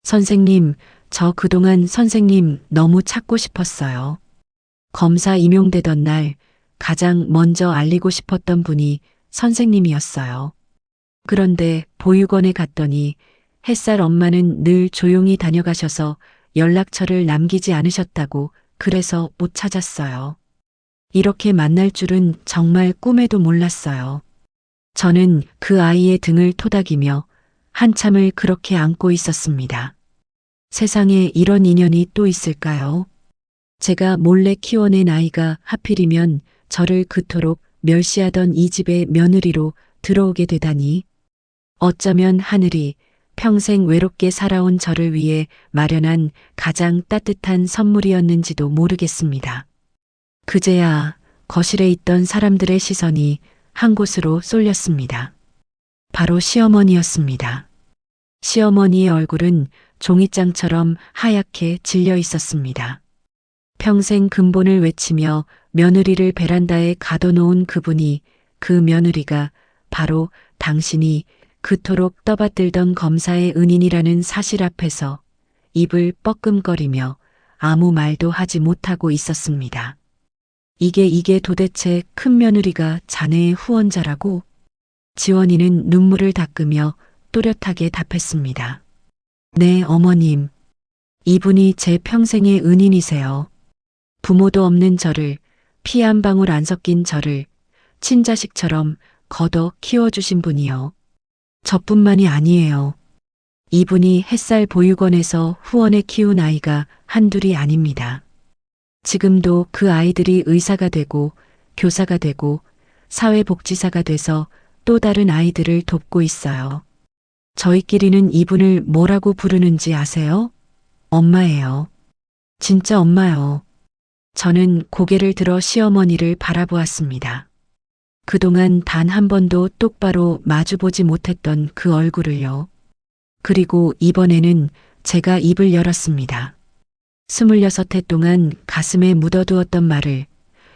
선생님, 저 그동안 선생님 너무 찾고 싶었어요. 검사 임용되던 날 가장 먼저 알리고 싶었던 분이 선생님이었어요. 그런데 보육원에 갔더니 햇살 엄마는 늘 조용히 다녀가셔서 연락처를 남기지 않으셨다고 그래서 못 찾았어요. 이렇게 만날 줄은 정말 꿈에도 몰랐어요. 저는 그 아이의 등을 토닥이며 한참을 그렇게 안고 있었습니다. 세상에 이런 인연이 또 있을까요? 제가 몰래 키워낸 아이가 하필이면 저를 그토록 멸시하던 이 집의 며느리로 들어오게 되다니. 어쩌면 하늘이 평생 외롭게 살아온 저를 위해 마련한 가장 따뜻한 선물이었는지도 모르겠습니다. 그제야 거실에 있던 사람들의 시선이 한 곳으로 쏠렸습니다. 바로 시어머니였습니다. 시어머니의 얼굴은 종이장처럼 하얗게 질려 있었습니다. 평생 근본을 외치며 며느리를 베란다에 가둬놓은 그분이, 그 며느리가 바로 당신이 그토록 떠받들던 검사의 은인이라는 사실 앞에서 입을 뻐끔거리며 아무 말도 하지 못하고 있었습니다. 이게 도대체 큰 며느리가 자네의 후원자라고? 지원이는 눈물을 닦으며 또렷하게 답했습니다. 네, 어머님. 이분이 제 평생의 은인이세요. 부모도 없는 저를, 피 한 방울 안 섞인 저를 친자식처럼 걷어 키워주신 분이요. 저뿐만이 아니에요. 이분이 햇살 보육원에서 후원해 키운 아이가 한둘이 아닙니다. 지금도 그 아이들이 의사가 되고 교사가 되고 사회복지사가 돼서 또 다른 아이들을 돕고 있어요. 저희끼리는 이분을 뭐라고 부르는지 아세요? 엄마예요. 진짜 엄마요. 저는 고개를 들어 시어머니를 바라보았습니다. 그동안 단 한 번도 똑바로 마주보지 못했던 그 얼굴을요. 그리고 이번에는 제가 입을 열었습니다. 26해 동안 가슴에 묻어두었던 말을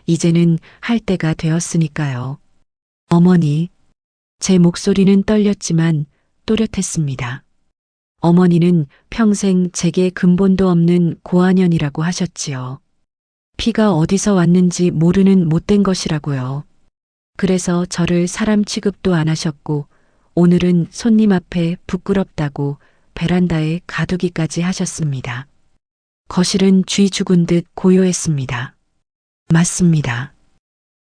이제는 할 때가 되었으니까요. 어머니, 제 목소리는 떨렸지만 또렷했습니다. 어머니는 평생 제게 근본도 없는 고아년이라고 하셨지요. 피가 어디서 왔는지 모르는 못된 것이라고요. 그래서 저를 사람 취급도 안 하셨고 오늘은 손님 앞에 부끄럽다고 베란다에 가두기까지 하셨습니다. 거실은 쥐 죽은 듯 고요했습니다. 맞습니다.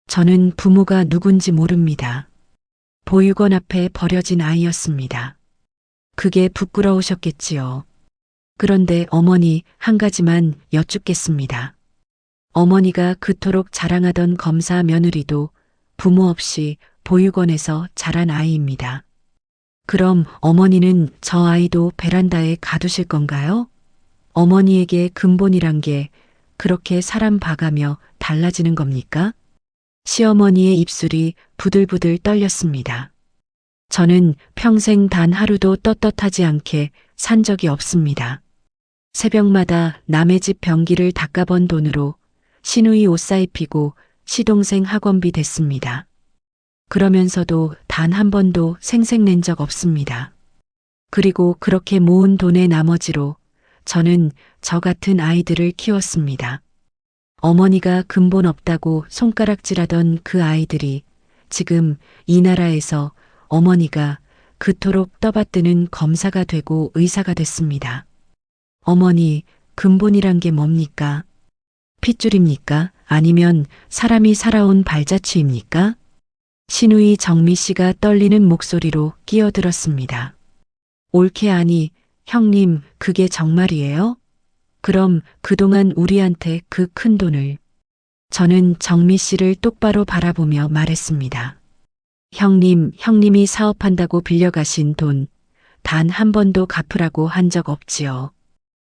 저는 부모가 누군지 모릅니다. 보육원 앞에 버려진 아이였습니다. 그게 부끄러우셨겠지요. 그런데 어머니, 한 가지만 여쭙겠습니다. 어머니가 그토록 자랑하던 검사 며느리도 부모 없이 보육원에서 자란 아이입니다. 그럼 어머니는 저 아이도 베란다에 가두실 건가요? 어머니에게 근본이란 게 그렇게 사람 봐가며 달라지는 겁니까? 시어머니의 입술이 부들부들 떨렸습니다. 저는 평생 단 하루도 떳떳하지 않게 산 적이 없습니다. 새벽마다 남의 집 변기를 닦아번 돈으로 시누이 옷 사입히고 시동생 학원비 댔습니다. 그러면서도 단 한 번도 생색낸 적 없습니다. 그리고 그렇게 모은 돈의 나머지로 저는 저 같은 아이들을 키웠습니다. 어머니가 근본 없다고 손가락질하던 그 아이들이 지금 이 나라에서 어머니가 그토록 떠받드는 검사가 되고 의사가 됐습니다. 어머니, 근본이란 게 뭡니까? 핏줄입니까? 아니면 사람이 살아온 발자취입니까? 시누이 정미 씨가 떨리는 목소리로 끼어들었습니다. 옳게 아니, 형님, 그게 정말이에요? 그럼 그동안 우리한테 그 큰 돈을. 저는 정미 씨를 똑바로 바라보며 말했습니다. 형님이 사업한다고 빌려가신 돈, 단 한 번도 갚으라고 한 적 없지요.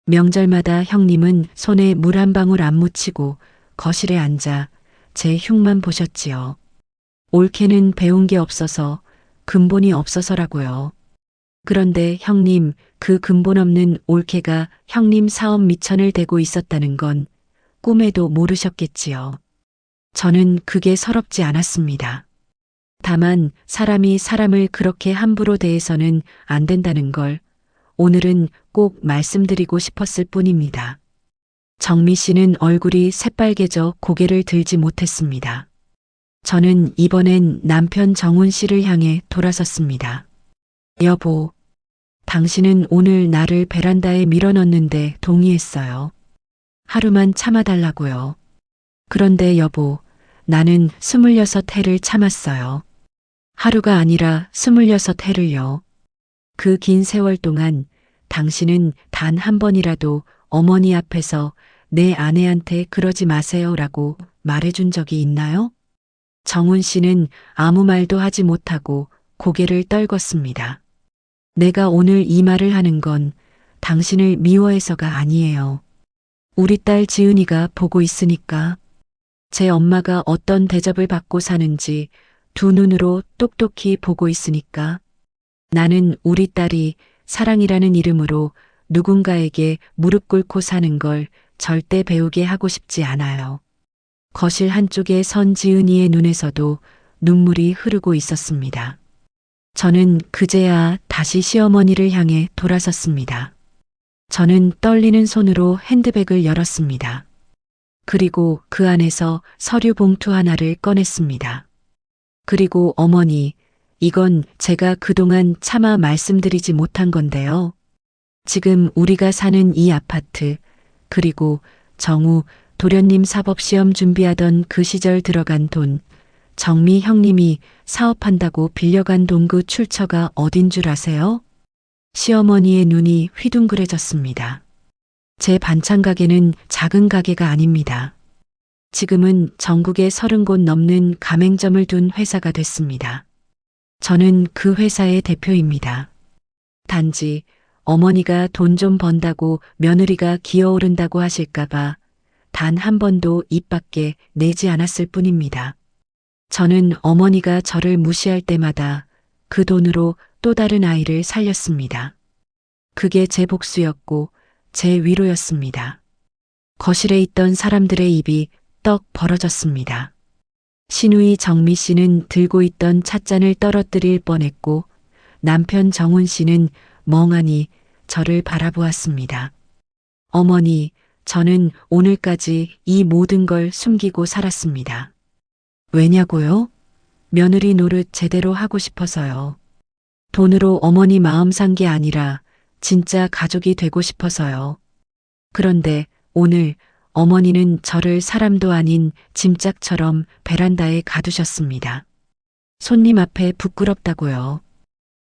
명절마다 형님은 손에 물 한 방울 안 묻히고 거실에 앉아 제 흉만 보셨지요. 옳게는 배운 게 없어서 근본이 없어서라고요. 그런데 형님, 그 근본 없는 올케가 형님 사업 미천을 대고 있었다는 건 꿈에도 모르셨겠지요. 저는 그게 서럽지 않았습니다. 다만 사람이 사람을 그렇게 함부로 대해서는 안 된다는 걸 오늘은 꼭 말씀드리고 싶었을 뿐입니다. 정미 씨는 얼굴이 새빨개져 고개를 들지 못했습니다. 저는 이번엔 남편 정훈 씨를 향해 돌아섰습니다. 여보, 당신은 오늘 나를 베란다에 밀어넣는데 동의했어요. 하루만 참아달라고요. 그런데 여보, 나는 26해를 참았어요. 하루가 아니라 26해를요. 그 긴 세월 동안 당신은 단 한 번이라도 어머니 앞에서 내 아내한테 그러지 마세요라고 말해준 적이 있나요? 정훈 씨는 아무 말도 하지 못하고 고개를 떨궜습니다. 내가 오늘 이 말을 하는 건 당신을 미워해서가 아니에요. 우리 딸 지은이가 보고 있으니까. 제 엄마가 어떤 대접을 받고 사는지 두 눈으로 똑똑히 보고 있으니까. 나는 우리 딸이 사랑이라는 이름으로 누군가에게 무릎 꿇고 사는 걸 절대 배우게 하고 싶지 않아요. 거실 한쪽에 선 지은이의 눈에서도 눈물이 흐르고 있었습니다. 저는 그제야 다시 시어머니를 향해 돌아섰습니다. 저는 떨리는 손으로 핸드백을 열었습니다. 그리고 그 안에서 서류 봉투 하나를 꺼냈습니다. 그리고 어머니, 이건 제가 그동안 차마 말씀드리지 못한 건데요. 지금 우리가 사는 이 아파트, 그리고 정우 도련님 사법시험 준비하던 그 시절 들어간 돈, 정미 형님이 사업한다고 빌려간 돈 그 출처가 어딘 줄 아세요? 시어머니의 눈이 휘둥그레졌습니다. 제 반찬 가게는 작은 가게가 아닙니다. 지금은 전국에 30곳 넘는 가맹점을 둔 회사가 됐습니다. 저는 그 회사의 대표입니다. 단지 어머니가 돈 좀 번다고 며느리가 기어오른다고 하실까봐 단 한 번도 입 밖에 내지 않았을 뿐입니다. 저는 어머니가 저를 무시할 때마다 그 돈으로 또 다른 아이를 살렸습니다. 그게 제 복수였고 제 위로였습니다. 거실에 있던 사람들의 입이 떡 벌어졌습니다. 시누이 정미 씨는 들고 있던 찻잔을 떨어뜨릴 뻔했고 남편 정훈 씨는 멍하니 저를 바라보았습니다. 어머니, 저는 오늘까지 이 모든 걸 숨기고 살았습니다. 왜냐고요? 며느리 노릇 제대로 하고 싶어서요. 돈으로 어머니 마음 산 게 아니라 진짜 가족이 되고 싶어서요. 그런데 오늘 어머니는 저를 사람도 아닌 짐짝처럼 베란다에 가두셨습니다. 손님 앞에 부끄럽다고요.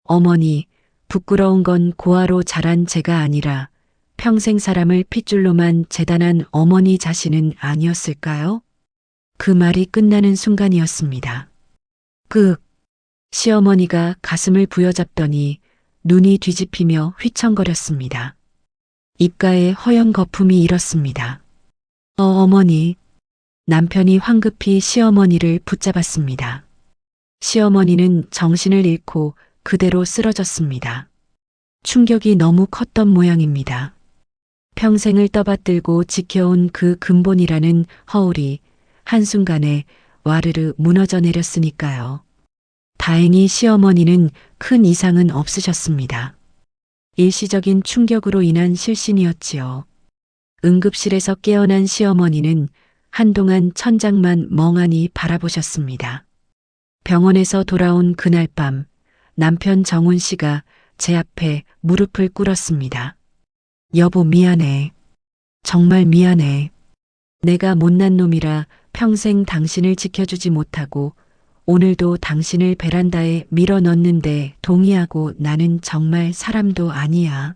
어머니, 부끄러운 건 고아로 자란 제가 아니라 평생 사람을 핏줄로만 재단한 어머니 자신은 아니었을까요? 그 말이 끝나는 순간이었습니다. 시어머니가 가슴을 부여잡더니 눈이 뒤집히며 휘청거렸습니다. 입가에 허연 거품이 일었습니다. 어머니. 남편이 황급히 시어머니를 붙잡았습니다. 시어머니는 정신을 잃고 그대로 쓰러졌습니다. 충격이 너무 컸던 모양입니다. 평생을 떠받들고 지켜온 그 근본이라는 허울이 한순간에 와르르 무너져 내렸으니까요. 다행히 시어머니는 큰 이상은 없으셨습니다. 일시적인 충격으로 인한 실신이었지요. 응급실에서 깨어난 시어머니는 한동안 천장만 멍하니 바라보셨습니다. 병원에서 돌아온 그날 밤 남편 정훈 씨가 제 앞에 무릎을 꿇었습니다. 여보 미안해. 정말 미안해. 내가 못난 놈이라 평생 당신을 지켜주지 못하고 오늘도 당신을 베란다에 밀어 넣는데 동의하고 나는 정말 사람도 아니야.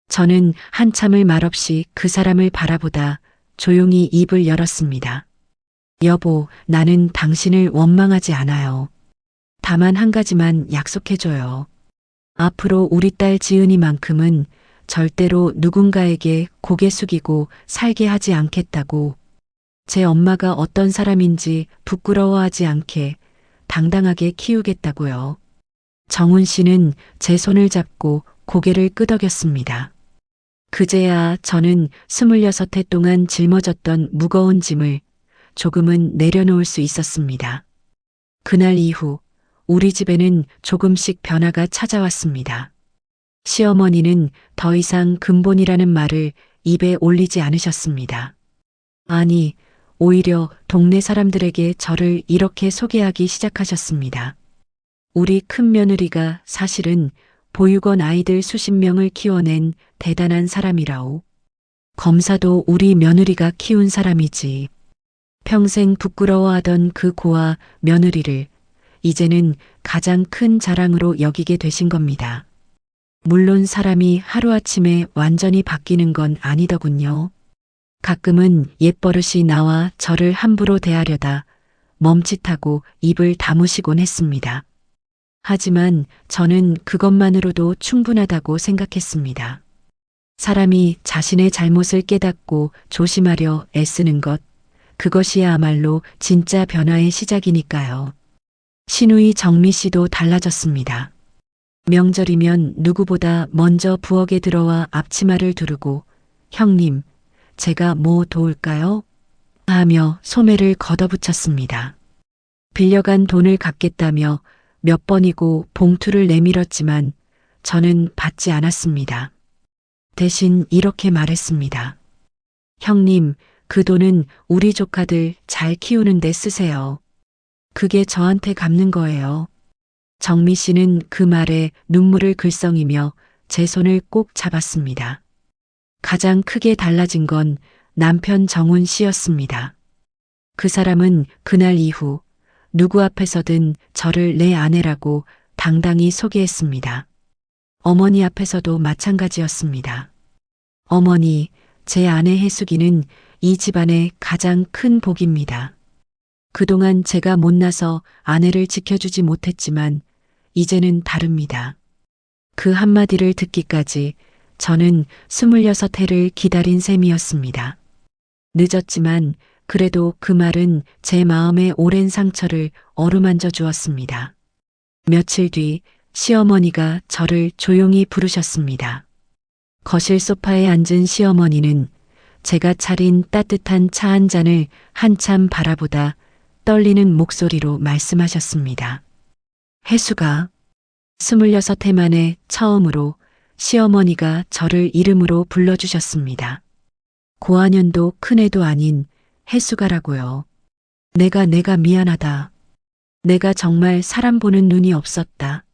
저는 한참을 말없이 그 사람을 바라보다 조용히 입을 열었습니다. 여보, 나는 당신을 원망하지 않아요. 다만 한 가지만 약속해줘요. 앞으로 우리 딸 지은이만큼은 절대로 누군가에게 고개 숙이고 살게 하지 않겠다고. 제 엄마가 어떤 사람인지 부끄러워하지 않게 당당하게 키우겠다고요. 정훈 씨는 제 손을 잡고 고개를 끄덕였습니다. 그제야 저는 26해 동안 짊어졌던 무거운 짐을 조금은 내려놓을 수 있었습니다. 그날 이후 우리 집에는 조금씩 변화가 찾아왔습니다. 시어머니는 더 이상 근본이라는 말을 입에 올리지 않으셨습니다. 아니, 오히려 동네 사람들에게 저를 이렇게 소개하기 시작하셨습니다. 우리 큰 며느리가 사실은 보육원 아이들 수십 명을 키워낸 대단한 사람이라오. 검사도 우리 며느리가 키운 사람이지. 평생 부끄러워하던 그 고아 며느리를 이제는 가장 큰 자랑으로 여기게 되신 겁니다. 물론 사람이 하루아침에 완전히 바뀌는 건 아니더군요. 가끔은 옛버릇이 나와 저를 함부로 대하려다 멈칫하고 입을 다무시곤 했습니다. 하지만 저는 그것만으로도 충분하다고 생각했습니다. 사람이 자신의 잘못을 깨닫고 조심하려 애쓰는 것, 그것이야말로 진짜 변화의 시작이니까요. 시누이 정미 씨도 달라졌습니다. 명절이면 누구보다 먼저 부엌에 들어와 앞치마를 두르고 형님, 제가 뭐 도울까요? 하며 소매를 걷어붙였습니다. 빌려간 돈을 갚겠다며 몇 번이고 봉투를 내밀었지만 저는 받지 않았습니다. 대신 이렇게 말했습니다. 형님, 그 돈은 우리 조카들 잘 키우는데 쓰세요. 그게 저한테 갚는 거예요. 정미 씨는 그 말에 눈물을 글썽이며 제 손을 꼭 잡았습니다. 가장 크게 달라진 건 남편 정훈 씨였습니다. 그 사람은 그날 이후 누구 앞에서든 저를 내 아내라고 당당히 소개했습니다. 어머니 앞에서도 마찬가지였습니다. 어머니, 제 아내 혜숙이는 이 집안의 가장 큰 복입니다. 그동안 제가 못나서 아내를 지켜주지 못했지만 이제는 다릅니다. 그 한마디를 듣기까지 저는 26해를 기다린 셈이었습니다. 늦었지만 그래도 그 말은 제 마음의 오랜 상처를 어루만져 주었습니다. 며칠 뒤 시어머니가 저를 조용히 부르셨습니다. 거실 소파에 앉은 시어머니는 제가 차린 따뜻한 차 한 잔을 한참 바라보다 떨리는 목소리로 말씀하셨습니다. 혜수가 26해 만에 처음으로 시어머니가 저를 이름으로 불러주셨습니다. 고아년도 큰애도 아닌 혜수가라고요. 내가 미안하다. 내가 정말 사람 보는 눈이 없었다.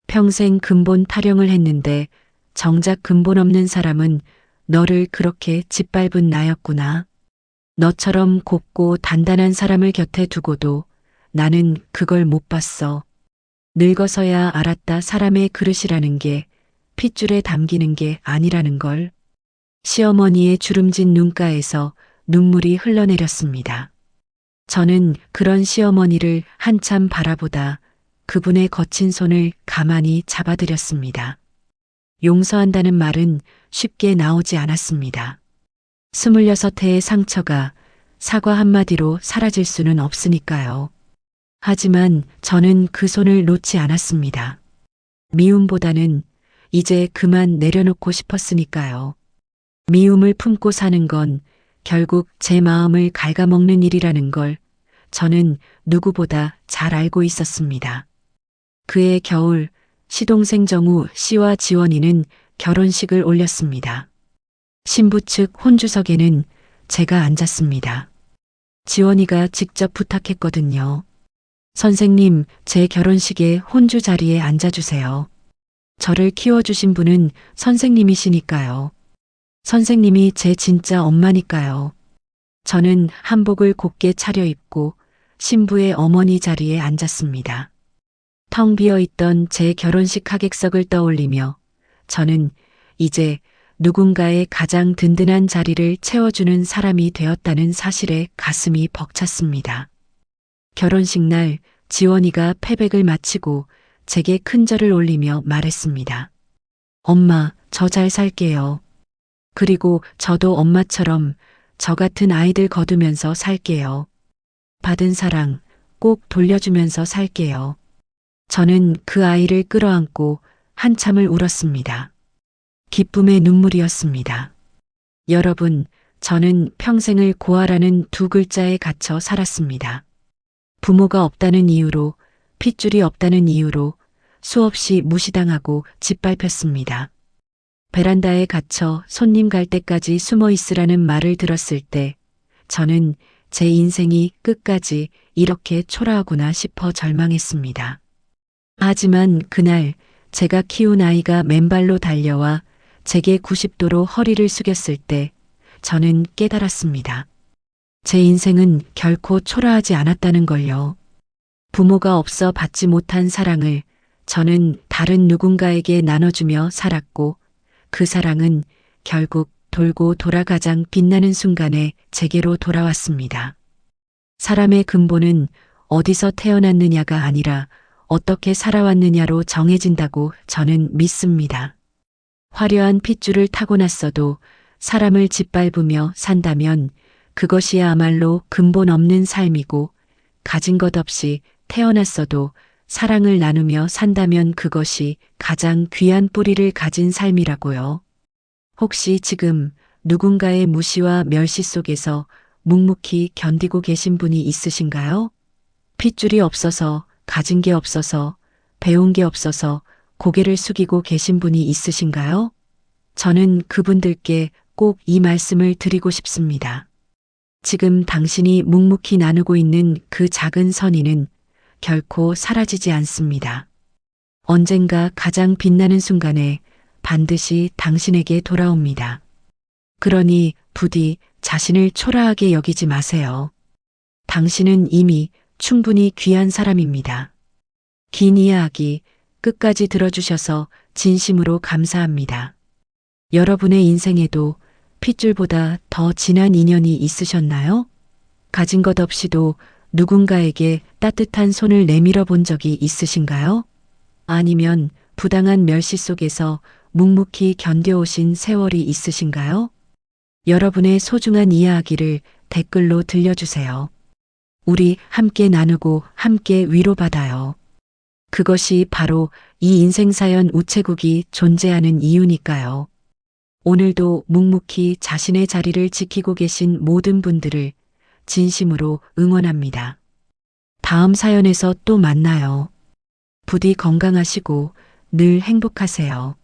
평생 근본 타령을 했는데 정작 근본 없는 사람은 너를 그렇게 짓밟은 나였구나. 너처럼 곱고 단단한 사람을 곁에 두고도 나는 그걸 못 봤어. 늙어서야 알았다. 사람의 그릇이라는 게 핏줄에 담기는 게 아니라는 걸. 시어머니의 주름진 눈가에서 눈물이 흘러내렸습니다. 저는 그런 시어머니를 한참 바라보다 그분의 거친 손을 가만히 잡아드렸습니다. 용서한다는 말은 쉽게 나오지 않았습니다. 26해의 상처가 사과 한마디로 사라질 수는 없으니까요. 하지만 저는 그 손을 놓지 않았습니다. 미움보다는 이제 그만 내려놓고 싶었으니까요. 미움을 품고 사는 건 결국 제 마음을 갉아먹는 일이라는 걸 저는 누구보다 잘 알고 있었습니다. 그해 겨울 시동생 정우 씨와 지원이는 결혼식을 올렸습니다. 신부 측 혼주석에는 제가 앉았습니다. 지원이가 직접 부탁했거든요. 선생님, 제 결혼식에 혼주 자리에 앉아주세요. 저를 키워주신 분은 선생님이시니까요. 선생님이 제 진짜 엄마니까요. 저는 한복을 곱게 차려입고 신부의 어머니 자리에 앉았습니다. 텅 비어있던 제 결혼식 하객석을 떠올리며 저는 이제 누군가의 가장 든든한 자리를 채워주는 사람이 되었다는 사실에 가슴이 벅찼습니다. 결혼식 날 지원이가 패백을 마치고 제게 큰절을 올리며 말했습니다. 엄마, 저 잘 살게요. 그리고 저도 엄마처럼 저 같은 아이들 거두면서 살게요. 받은 사랑 꼭 돌려주면서 살게요. 저는 그 아이를 끌어안고 한참을 울었습니다. 기쁨의 눈물이었습니다. 여러분, 저는 평생을 고아라는 두 글자에 갇혀 살았습니다. 부모가 없다는 이유로, 핏줄이 없다는 이유로 수없이 무시당하고 짓밟혔습니다. 베란다에 갇혀 손님 갈 때까지 숨어 있으라는 말을 들었을 때 저는 제 인생이 끝까지 이렇게 초라하구나 싶어 절망했습니다. 하지만 그날 제가 키운 아이가 맨발로 달려와 제게 90도로 허리를 숙였을 때 저는 깨달았습니다. 제 인생은 결코 초라하지 않았다는 걸요. 부모가 없어 받지 못한 사랑을 저는 다른 누군가에게 나눠주며 살았고 그 사랑은 결국 돌고 돌아 가장 빛나는 순간에 제게로 돌아왔습니다. 사람의 근본은 어디서 태어났느냐가 아니라 어떻게 살아왔느냐로 정해진다고 저는 믿습니다. 화려한 핏줄을 타고났어도 사람을 짓밟으며 산다면 그것이야말로 근본 없는 삶이고 가진 것 없이 태어났어도 사랑을 나누며 산다면 그것이 가장 귀한 뿌리를 가진 삶이라고요. 혹시 지금 누군가의 무시와 멸시 속에서 묵묵히 견디고 계신 분이 있으신가요? 핏줄이 없어서, 가진 게 없어서, 배운 게 없어서 고개를 숙이고 계신 분이 있으신가요? 저는 그분들께 꼭 이 말씀을 드리고 싶습니다. 지금 당신이 묵묵히 나누고 있는 그 작은 선의는 결코 사라지지 않습니다. 언젠가 가장 빛나는 순간에 반드시 당신에게 돌아옵니다. 그러니 부디 자신을 초라하게 여기지 마세요. 당신은 이미 충분히 귀한 사람입니다. 긴 이야기 끝까지 들어주셔서 진심으로 감사합니다. 여러분의 인생에도 핏줄보다 더 진한 인연이 있으셨나요? 가진 것 없이도 누군가에게 따뜻한 손을 내밀어 본 적이 있으신가요? 아니면 부당한 멸시 속에서 묵묵히 견뎌오신 세월이 있으신가요? 여러분의 소중한 이야기를 댓글로 들려주세요. 우리 함께 나누고 함께 위로받아요. 그것이 바로 이 인생사연 우체국이 존재하는 이유니까요. 오늘도 묵묵히 자신의 자리를 지키고 계신 모든 분들을 진심으로 응원합니다. 다음 사연에서 또 만나요. 부디 건강하시고 늘 행복하세요.